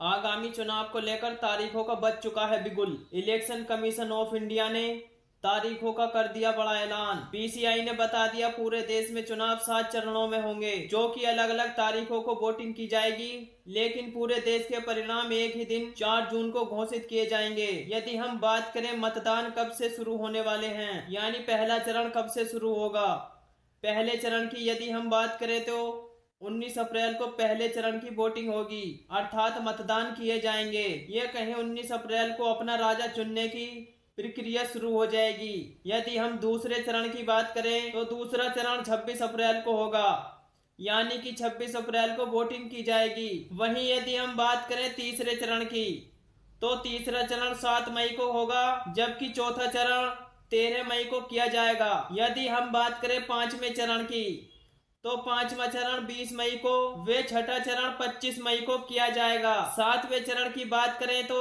आगामी चुनाव को लेकर तारीखों का बज चुका है बिगुल। इलेक्शन कमीशन ऑफ इंडिया ने तारीखों का कर दिया बड़ा ऐलान। पीसीआई ने बता दिया पूरे देश में चुनाव 7 चरणों में होंगे, जो कि अलग अलग तारीखों को वोटिंग की जाएगी, लेकिन पूरे देश के परिणाम एक ही दिन 4 जून को घोषित किए जाएंगे। यदि हम बात करें मतदान कब से शुरू होने वाले हैं, यानी पहला चरण कब से शुरू होगा। पहले चरण की यदि हम बात करें तो 19 अप्रैल को पहले चरण की वोटिंग होगी, अर्थात मतदान किए जाएंगे। ये कहें 19 अप्रैल को अपना राजा चुनने की प्रक्रिया शुरू हो जाएगी। यदि हम दूसरे चरण की बात करें तो दूसरा चरण 26 अप्रैल को होगा, यानी कि 26 अप्रैल को वोटिंग की जाएगी। वहीं यदि हम बात करें तीसरे चरण की तो तीसरा चरण 7 मई को होगा, जबकि चौथा चरण 13 मई को किया जाएगा। यदि हम बात करें पांचवें चरण की तो पांचवा चरण 20 मई को वे छठा चरण 25 मई को किया जाएगा। सातवें चरण की बात करें तो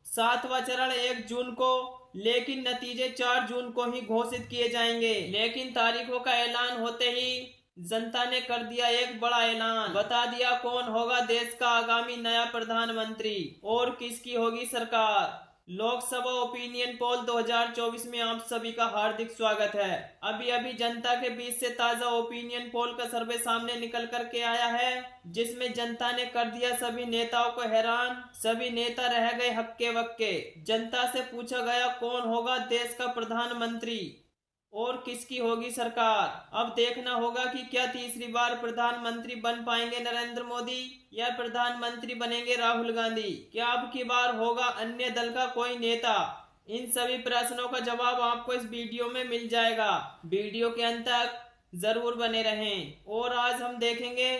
सातवां चरण 1 जून को, लेकिन नतीजे 4 जून को ही घोषित किए जाएंगे। लेकिन तारीखों का ऐलान होते ही जनता ने कर दिया एक बड़ा ऐलान, बता दिया कौन होगा देश का आगामी नया प्रधानमंत्री और किसकी होगी सरकार। लोकसभा ओपिनियन पोल 2024 में आप सभी का हार्दिक स्वागत है। अभी अभी जनता के बीच से ताजा ओपिनियन पोल का सर्वे सामने निकल कर के आया है, जिसमें जनता ने कर दिया सभी नेताओं को हैरान। सभी नेता रह गए हक्के बक्के। जनता से पूछा गया कौन होगा देश का प्रधानमंत्री और किसकी होगी सरकार। अब देखना होगा कि क्या तीसरी बार प्रधानमंत्री बन पाएंगे नरेंद्र मोदी या प्रधानमंत्री बनेंगे राहुल गांधी। क्या अब की बार होगा अन्य दल का कोई नेता। इन सभी प्रश्नों का जवाब आपको इस वीडियो में मिल जाएगा। वीडियो के अंत तक जरूर बने रहें। और आज हम देखेंगे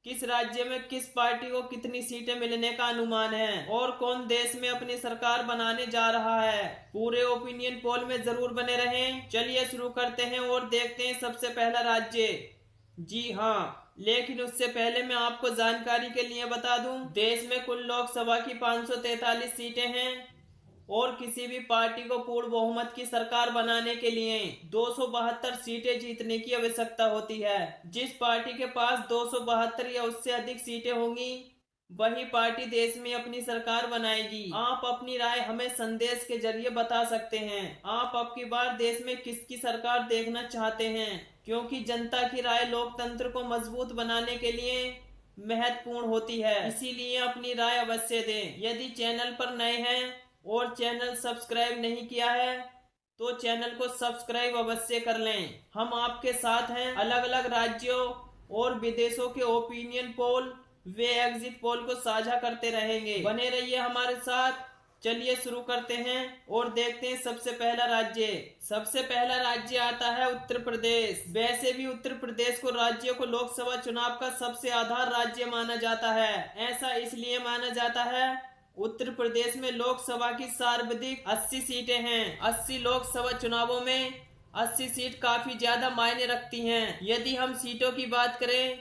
किस राज्य में किस पार्टी को कितनी सीटें मिलने का अनुमान है और कौन देश में अपनी सरकार बनाने जा रहा है। पूरे ओपिनियन पोल में जरूर बने रहें। चलिए शुरू करते हैं और देखते हैं सबसे पहला राज्य। जी हाँ, लेकिन उससे पहले मैं आपको जानकारी के लिए बता दूं, देश में कुल लोकसभा की 543 सीटें हैं और किसी भी पार्टी को पूर्ण बहुमत की सरकार बनाने के लिए 272 सीटें जीतने की आवश्यकता होती है। जिस पार्टी के पास 272 या उससे अधिक सीटें होंगी, वही पार्टी देश में अपनी सरकार बनाएगी। आप अपनी राय हमें संदेश के जरिए बता सकते हैं। आप अब की बार देश में किसकी सरकार देखना चाहते हैं, क्योंकि जनता की राय लोकतंत्र को मजबूत बनाने के लिए महत्वपूर्ण होती है। इसीलिए अपनी राय अवश्य दें। यदि चैनल पर नए हैं और चैनल सब्सक्राइब नहीं किया है तो चैनल को सब्सक्राइब अवश्य कर लें। हम आपके साथ हैं अलग अलग राज्यों और विदेशों के ओपिनियन पोल वे एग्जिट पोल को साझा करते रहेंगे। बने रहिए हमारे साथ। चलिए शुरू करते हैं और देखते हैं सबसे पहला राज्य। सबसे पहला राज्य आता है उत्तर प्रदेश। वैसे भी उत्तर प्रदेश को राज्यों को लोकसभा चुनाव का सबसे आधार राज्य माना जाता है। ऐसा इसलिए माना जाता है, उत्तर प्रदेश में लोकसभा की सर्वाधिक 80 सीटें हैं। 80 लोकसभा चुनावों में 80 सीट काफी ज्यादा मायने रखती हैं। यदि हम सीटों की बात करें,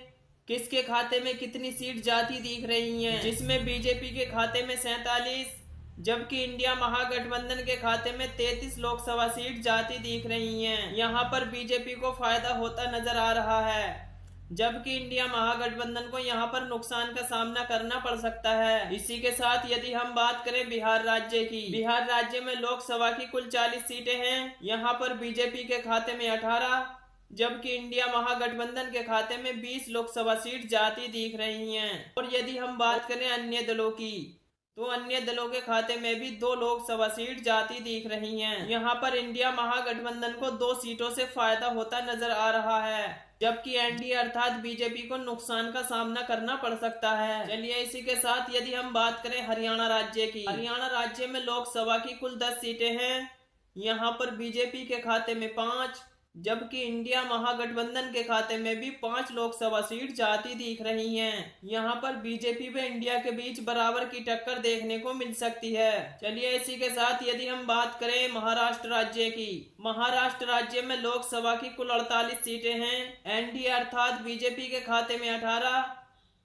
किसके खाते में कितनी सीट जाती दिख रही हैं, जिसमें बीजेपी के खाते में 47, जबकि इंडिया महागठबंधन के खाते में 33 लोकसभा सीट जाती दिख रही हैं। यहाँ पर बीजेपी को फायदा होता नजर आ रहा है, जबकि इंडिया महागठबंधन को यहां पर नुकसान का सामना करना पड़ सकता है। इसी के साथ यदि हम बात करें बिहार राज्य की, बिहार राज्य में लोकसभा की कुल 40 सीटें हैं। यहां पर बीजेपी के खाते में 18, जबकि इंडिया महागठबंधन के खाते में 20 लोकसभा सीट जाती दिख रही हैं। और यदि हम बात करें अन्य दलों की, तो अन्य दलों के खाते में भी 2 लोकसभा सीट जाती दिख रही हैं। यहाँ पर इंडिया महागठबंधन को 2 सीटों से फायदा होता नजर आ रहा है, जबकि एनडीए अर्थात बीजेपी को नुकसान का सामना करना पड़ सकता है। चलिए इसी के साथ यदि हम बात करें हरियाणा राज्य की, हरियाणा राज्य में लोकसभा की कुल 10 सीटें हैं। यहाँ पर बीजेपी के खाते में 5, जबकि इंडिया महागठबंधन के खाते में भी 5 लोकसभा सीट जाती दिख रही हैं। यहाँ पर बीजेपी व इंडिया के बीच बराबर की टक्कर देखने को मिल सकती है। चलिए इसी के साथ यदि हम बात करें महाराष्ट्र राज्य की, महाराष्ट्र राज्य में लोकसभा की कुल 48 सीटें हैं। एनडीए अर्थात बीजेपी के खाते में 18,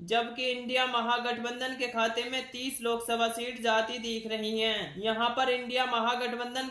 जबकि इंडिया महागठबंधन के खाते में 30 लोकसभा सीट जाती दिख रही हैं। यहाँ पर इंडिया महागठबंधन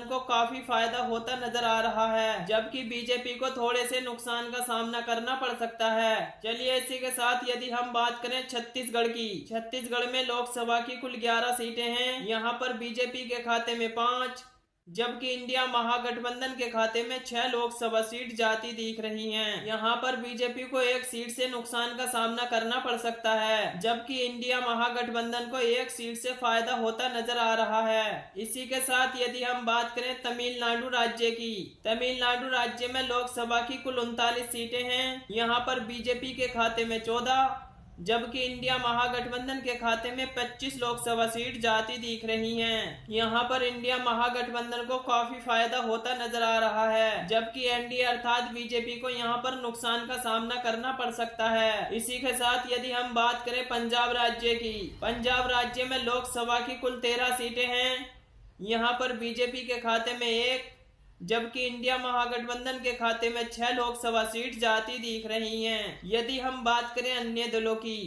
को काफी फायदा होता नजर आ रहा है, जबकि बीजेपी को थोड़े से नुकसान का सामना करना पड़ सकता है। चलिए इसी के साथ यदि हम बात करें छत्तीसगढ़ की, छत्तीसगढ़ में लोकसभा की कुल 11 सीटें हैं। यहाँ पर बीजेपी के खाते में 5, जबकि इंडिया महागठबंधन के खाते में 6 लोकसभा सीट जाती दिख रही हैं। यहाँ पर बीजेपी को 1 सीट से नुकसान का सामना करना पड़ सकता है, जबकि इंडिया महागठबंधन को 1 सीट से फायदा होता नजर आ रहा है। इसी के साथ यदि हम बात करें तमिलनाडु राज्य की, तमिलनाडु राज्य में लोकसभा की कुल 39 सीटें हैं। यहाँ पर बीजेपी के खाते में 14, जबकि इंडिया महागठबंधन के खाते में 25 लोकसभा सीट जाती दिख रही हैं। यहाँ पर इंडिया महागठबंधन को काफी फायदा होता नजर आ रहा है, जबकि एनडीए अर्थात बीजेपी को यहाँ पर नुकसान का सामना करना पड़ सकता है। इसी के साथ यदि हम बात करें पंजाब राज्य की, पंजाब राज्य में लोकसभा की कुल 13 सीटें हैं। यहाँ पर बीजेपी के खाते में 1, जबकि इंडिया महागठबंधन के खाते में 6 लोकसभा सीट जाती दिख रही हैं। यदि हम बात करें अन्य दलों की,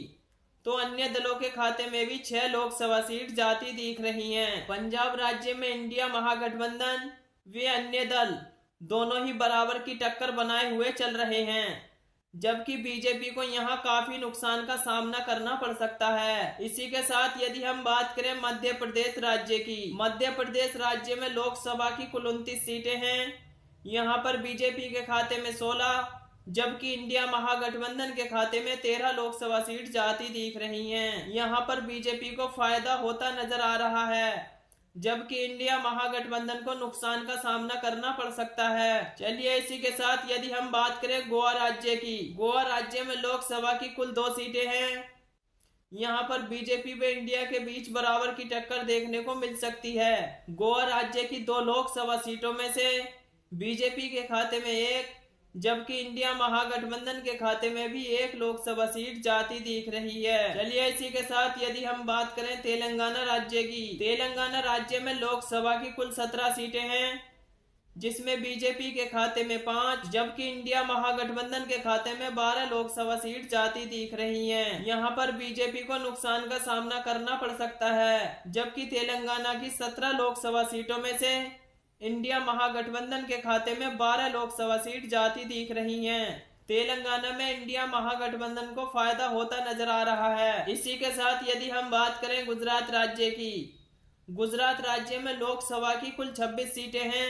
तो अन्य दलों के खाते में भी 6 लोकसभा सीट जाती दिख रही हैं। पंजाब राज्य में इंडिया महागठबंधन व अन्य दल दोनों ही बराबर की टक्कर बनाए हुए चल रहे हैं, जबकि बीजेपी को यहाँ काफी नुकसान का सामना करना पड़ सकता है। इसी के साथ यदि हम बात करें मध्य प्रदेश राज्य की, मध्य प्रदेश राज्य में लोकसभा की कुल 29 सीटें हैं। यहाँ पर बीजेपी के खाते में 16, जबकि इंडिया महागठबंधन के खाते में 13 लोकसभा सीट जाती दिख रही हैं। यहाँ पर बीजेपी को फायदा होता नजर आ रहा है, जबकि इंडिया महागठबंधन को नुकसान का सामना करना पड़ सकता है। चलिए इसी के साथ यदि हम बात करें गोवा राज्य की, गोवा राज्य में लोकसभा की कुल 2 सीटें हैं। यहाँ पर बीजेपी व इंडिया के बीच बराबर की टक्कर देखने को मिल सकती है। गोवा राज्य की 2 लोकसभा सीटों में से बीजेपी के खाते में 1, जबकि इंडिया महागठबंधन के खाते में भी 1 लोकसभा सीट जाती दिख रही है। चलिए इसी के साथ यदि हम बात करें तेलंगाना राज्य की, तेलंगाना राज्य में लोकसभा की कुल 17 सीटें हैं, जिसमें बीजेपी के खाते में 5, जबकि इंडिया महागठबंधन के खाते में 12 लोकसभा सीट जाती दिख रही हैं। यहाँ पर बीजेपी को नुकसान का सामना करना पड़ सकता है, जबकि तेलंगाना की 17 लोकसभा सीटों में से इंडिया महागठबंधन के खाते में 12 लोकसभा सीट जाती दिख रही हैं। तेलंगाना में इंडिया महागठबंधन को फायदा होता नजर आ रहा है। इसी के साथ यदि हम बात करें गुजरात राज्य की, गुजरात राज्य में लोकसभा की कुल 26 सीटें हैं।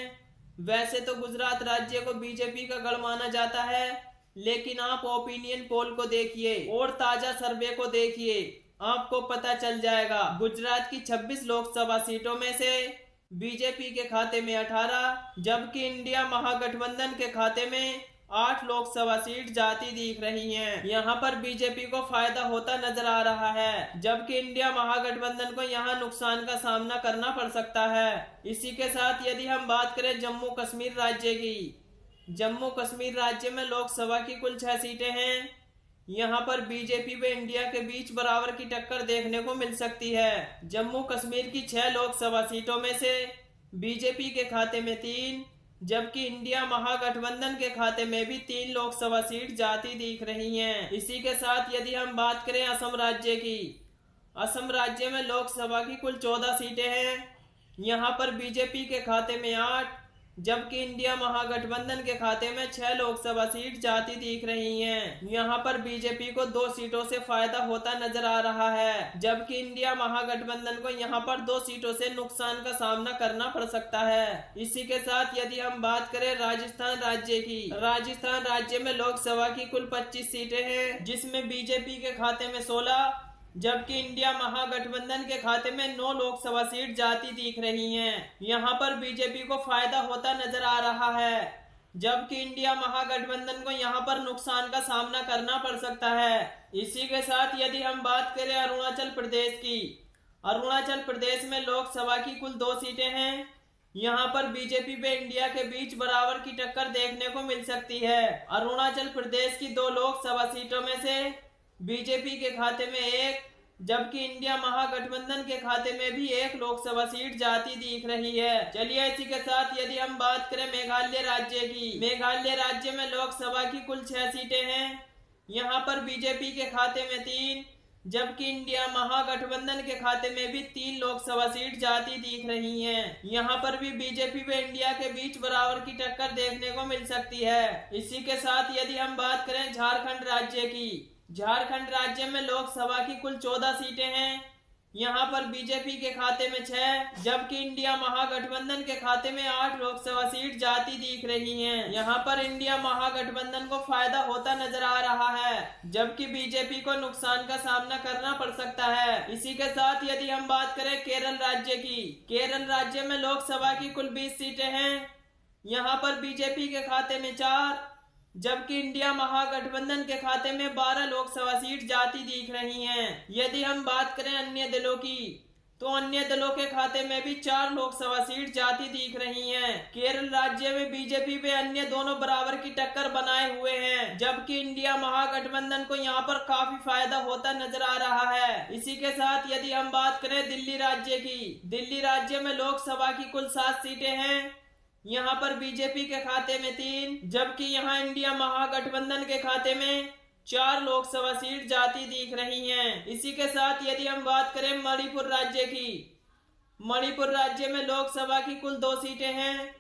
वैसे तो गुजरात राज्य को बीजेपी का गढ़ माना जाता है, लेकिन आप ओपिनियन पोल को देखिए और ताजा सर्वे को देखिए, आपको पता चल जाएगा। गुजरात की 26 लोकसभा सीटों में से बीजेपी के खाते में 18, जबकि इंडिया महागठबंधन के खाते में 8 लोकसभा सीट जाती दिख रही हैं। यहाँ पर बीजेपी को फायदा होता नजर आ रहा है, जबकि इंडिया महागठबंधन को यहाँ नुकसान का सामना करना पड़ सकता है। इसी के साथ यदि हम बात करें जम्मू कश्मीर राज्य की, जम्मू कश्मीर राज्य में लोकसभा की कुल 6 सीटें हैं। यहाँ पर बीजेपी व इंडिया के बीच बराबर की टक्कर देखने को मिल सकती है। जम्मू कश्मीर की 6 लोकसभा सीटों में से बीजेपी के खाते में 3, जबकि इंडिया महागठबंधन के खाते में भी 3 लोकसभा सीट जाती दिख रही हैं। इसी के साथ यदि हम बात करें असम राज्य की, असम राज्य में लोकसभा की कुल 14 सीटें हैं। यहाँ पर बीजेपी के खाते में 8, जबकि इंडिया महागठबंधन के खाते में 6 लोकसभा सीट जाती दिख रही हैं। यहाँ पर बीजेपी को 2 सीटों से फायदा होता नजर आ रहा है, जबकि इंडिया महागठबंधन को यहाँ पर 2 सीटों से नुकसान का सामना करना पड़ सकता है। इसी के साथ यदि हम बात करें राजस्थान राज्य की, राजस्थान राज्य में लोकसभा की कुल 25 सीटें हैं, जिसमें बीजेपी के खाते में 16, जबकि इंडिया महागठबंधन के खाते में 9 लोकसभा सीट जाती दिख रही हैं। यहाँ पर बीजेपी को फायदा होता नजर आ रहा है, जबकि इंडिया महागठबंधन को यहाँ पर नुकसान का सामना करना पड़ सकता है। इसी के साथ यदि हम बात करें अरुणाचल प्रदेश की, अरुणाचल प्रदेश में लोकसभा की कुल 2 सीटें हैं। यहाँ पर बीजेपी व इंडिया के बीच बराबर की टक्कर देखने को मिल सकती है। अरुणाचल प्रदेश की 2 लोकसभा सीटों में से बीजेपी के खाते में 1, जबकि इंडिया महागठबंधन के खाते में भी 1 लोकसभा सीट जाती दिख रही है। चलिए इसी के साथ यदि हम बात करें मेघालय राज्य की, मेघालय राज्य में लोकसभा की कुल 6 सीटें हैं। यहाँ पर बीजेपी के खाते में 3, जबकि इंडिया महागठबंधन के खाते में भी 3 लोकसभा सीट जाती दिख रही हैं। यहाँ पर भी बीजेपी व इंडिया के बीच बराबर की टक्कर देखने को मिल सकती है। इसी के साथ यदि हम बात करें झारखंड राज्य की, झारखंड राज्य में लोकसभा की कुल 14 सीटें हैं। यहाँ पर बीजेपी के खाते में 6, जबकि इंडिया महागठबंधन के खाते में 8 लोकसभा सीट जाती दिख रही हैं। यहाँ पर इंडिया महागठबंधन को फायदा होता नजर आ रहा है, जबकि बीजेपी को नुकसान का सामना करना पड़ सकता है। इसी के साथ यदि हम बात करें केरल राज्य की, केरल राज्य में लोकसभा की कुल 20 सीटें हैं। यहाँ पर बीजेपी के खाते में 4, जबकि इंडिया महागठबंधन के खाते में 12 लोकसभा सीट जाती दिख रही हैं। यदि हम बात करें अन्य दलों की, तो अन्य दलों के खाते में भी 4 लोकसभा सीट जाती दिख रही हैं। केरल राज्य में बीजेपी व अन्य दोनों बराबर की टक्कर बनाए हुए हैं, जबकि इंडिया महागठबंधन को यहाँ पर काफी फायदा होता नजर आ रहा है। इसी के साथ यदि हम बात करें दिल्ली राज्य की, दिल्ली राज्य में लोकसभा की कुल 7 सीटें हैं। यहाँ पर बीजेपी के खाते में 3, जबकि यहाँ इंडिया महागठबंधन के खाते में 4 लोकसभा सीट जाती दिख रही हैं। इसी के साथ यदि हम बात करें मणिपुर राज्य की, मणिपुर राज्य में लोकसभा की कुल 2 सीटें हैं।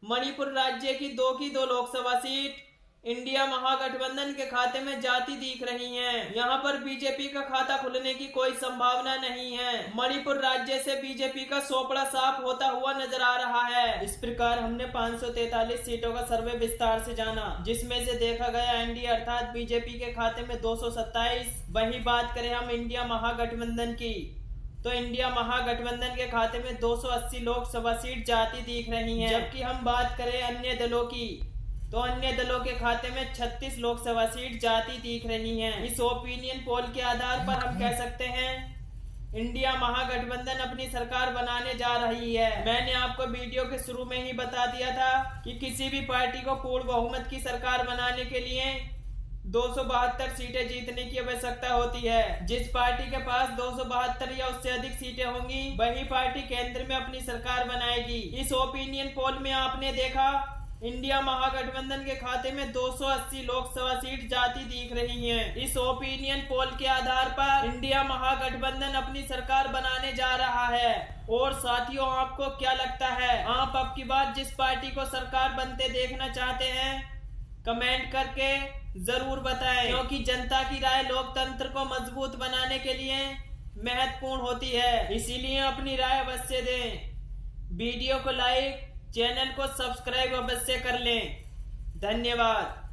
मणिपुर राज्य की 2 लोकसभा सीट इंडिया महागठबंधन के खाते में जाती दिख रही हैं। यहाँ पर बीजेपी का खाता खुलने की कोई संभावना नहीं है। मणिपुर राज्य से बीजेपी का सोपड़ा साफ होता हुआ नजर आ रहा है। इस प्रकार हमने 543 सीटों का सर्वे विस्तार से जाना, जिसमें से देखा गया एनडीए अर्थात बीजेपी के खाते में 227। वही बात करें हम इंडिया महागठबंधन की, तो इंडिया महागठबंधन के खाते में 280 लोकसभा सीट जाती दिख रही हैं। जबकि हम बात करें अन्य दलों की, तो अन्य दलों के खाते में 36 लोकसभा सीट जाती दिख रही हैं। इस ओपिनियन पोल के आधार पर हम कह सकते हैं इंडिया महागठबंधन अपनी सरकार बनाने जा रही है। मैंने आपको वीडियो के शुरू में ही बता दिया था कि किसी भी पार्टी को पूर्ण बहुमत की सरकार बनाने के लिए 272 सीटें जीतने की आवश्यकता होती है। जिस पार्टी के पास 272 या उससे अधिक सीटें होंगी, वही पार्टी केंद्र में अपनी सरकार बनाएगी। इस ओपिनियन पोल में आपने देखा इंडिया महागठबंधन के खाते में 280 लोकसभा सीट जाती दिख रही हैं। इस ओपिनियन पोल के आधार पर इंडिया महागठबंधन अपनी सरकार बनाने जा रहा है। और साथियों, आपको क्या लगता है, आप अब की बार जिस पार्टी को सरकार बनते देखना चाहते हैं, कमेंट करके जरूर बताएं, क्योंकि जनता की राय लोकतंत्र को मजबूत बनाने के लिए महत्वपूर्ण होती है। इसीलिए अपनी राय अवश्य दें। वीडियो को लाइक, चैनल को सब्सक्राइब अवश्य कर लें। धन्यवाद।